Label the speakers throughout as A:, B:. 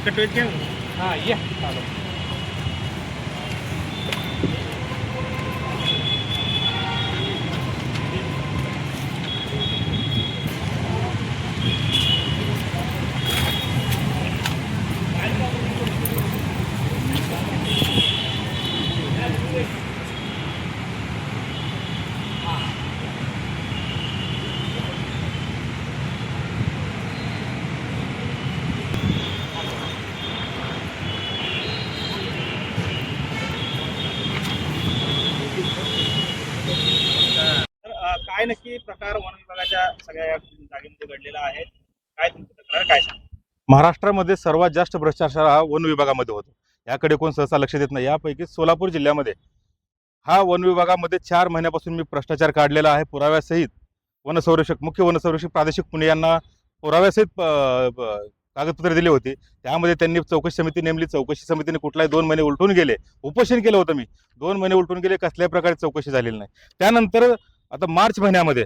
A: कटवायचे
B: हां या चालू
A: काय नक्की प्रकार वन विभागाच्या सगळ्या या जागेमध्ये घडलेला आहे? काय तुमची तक्रार, काय सांगा?
C: महाराष्ट्रामध्ये सर्वात जास्त भ्रष्टाचार हा वन विभागामध्ये होतो. याकडे कोण सहसा लक्ष देत नाही. यापैकी सोलापूर जिल्ह्यामध्ये हा वन विभागामध्ये 4 महिन्यापासून मी भ्रष्टाचार काढलेला आहे. पुराव्यासहित मुख्य वनसंरक्षक प्रादेशिक पुणे यांना पुराव्यासहित कागदपत्रे दिली होती. त्यामध्ये त्यांनी चौकशी समिती नेमली. चौकशी समितीने कुठलाही 2 महिने उलटून गेले. उपोषण केलं होतं मी. 2 महिने उलटून गेले, कसल्याही प्रकारे चौकशी झालेली नाही. त्यानंतर आता मार्च महिन्यामध्ये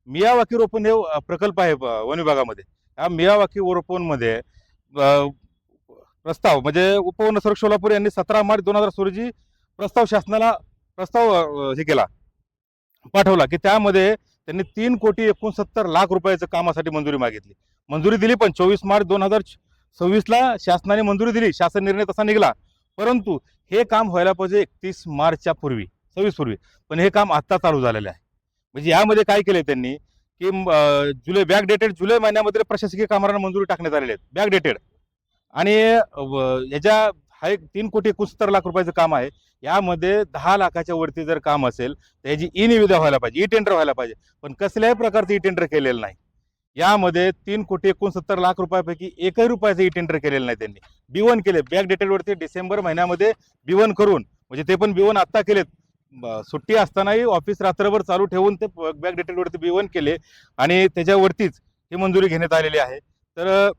C: मियावाकी रोपण हे प्रकल्प आहे वन विभागामध्ये. या मियावाकी रोपणमध्ये प्रस्ताव म्हणजे उपवनसंरक्षक सोलापूर यांनी 17 मार्च 2016 रोजी शासनाला हे केला, पाठवला की त्यामध्ये त्यांनी 3,69,00,000 रुपयाचं कामासाठी मंजुरी मागितली. मंजुरी दिली, पण 24 मार्च 2026 शासनाने मंजुरी दिली. शासन निर्णय तसा निघाला, परंतु हे काम व्हायला पाहिजे 31 मार्चच्या पूर्वी, 26 पूर्वी, पण हे काम आत्ता चालू झालेलं आहे. म्हणजे यामध्ये काय केले त्यांनी की बॅकडेटेड जुलै महिन्यामध्ये प्रशासकीय कामांना मंजुरी टाकण्यात आलेली आहेत, बॅकडेटेड. आणि याच्या हा एक 3,69,00,000 रुपयाचं काम आहे. यामध्ये 10 लाखाच्या वरती जर काम असेल तर याची ई निविदा व्हायला पाहिजे, ई टेंडर व्हायला पाहिजे, पण कसल्याही प्रकारचं ई टेंडर केलेलं नाही. यामध्ये 3,69,00,000 रुपयापैकी एकही रुपयाचं ई टेंडर केलेलं नाही. त्यांनी B1 केले, बॅकडेटेडवरती डिसेंबर महिन्यामध्ये B1 करून, म्हणजे ते पण B1 आत्ता केलेत. सुट्टी असतानाही ऑफिस रात्रभर चालू ठेवून ते बॅकडेटेडवरती B1 केले आणि त्याच्यावरतीच ही मंजुरी घेण्यात आलेली आहे. तर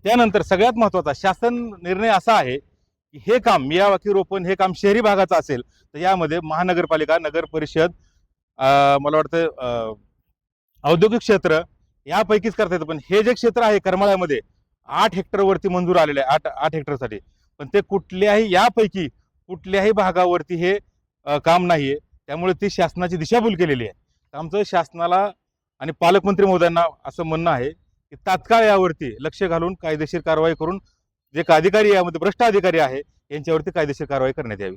C: त्यानंतर सगळ्यात महत्त्वाचा शासन निर्णय असा आहे की हे काम मियावाकी रोपण हे काम शहरी भागाचं असेल तर यामध्ये महानगरपालिका, नगर परिषद, मला वाटतं औद्योगिक क्षेत्र यापैकीच करता येतं. पण हे जे क्षेत्र आहे करमाळ्यामध्ये 8 हेक्टरवरती मंजूर आलेले आहे, 8 हेक्टरसाठी, पण ते यापैकी कुठल्याही भागावरती हे काम नाहीये. त्यामुळे ती शासनाची दिशाभूल केलेली आहे. आमचं शासनाला आणि पालकमंत्री महोदयांना असं म्हणणं आहे की तात्काळ यावरती लक्ष घालून कायदेशीर कारवाई करून जे अधिकारी यामध्ये भ्रष्ट अधिकारी आहे यांच्यावरती कायदेशीर कारवाई करण्यात यावी.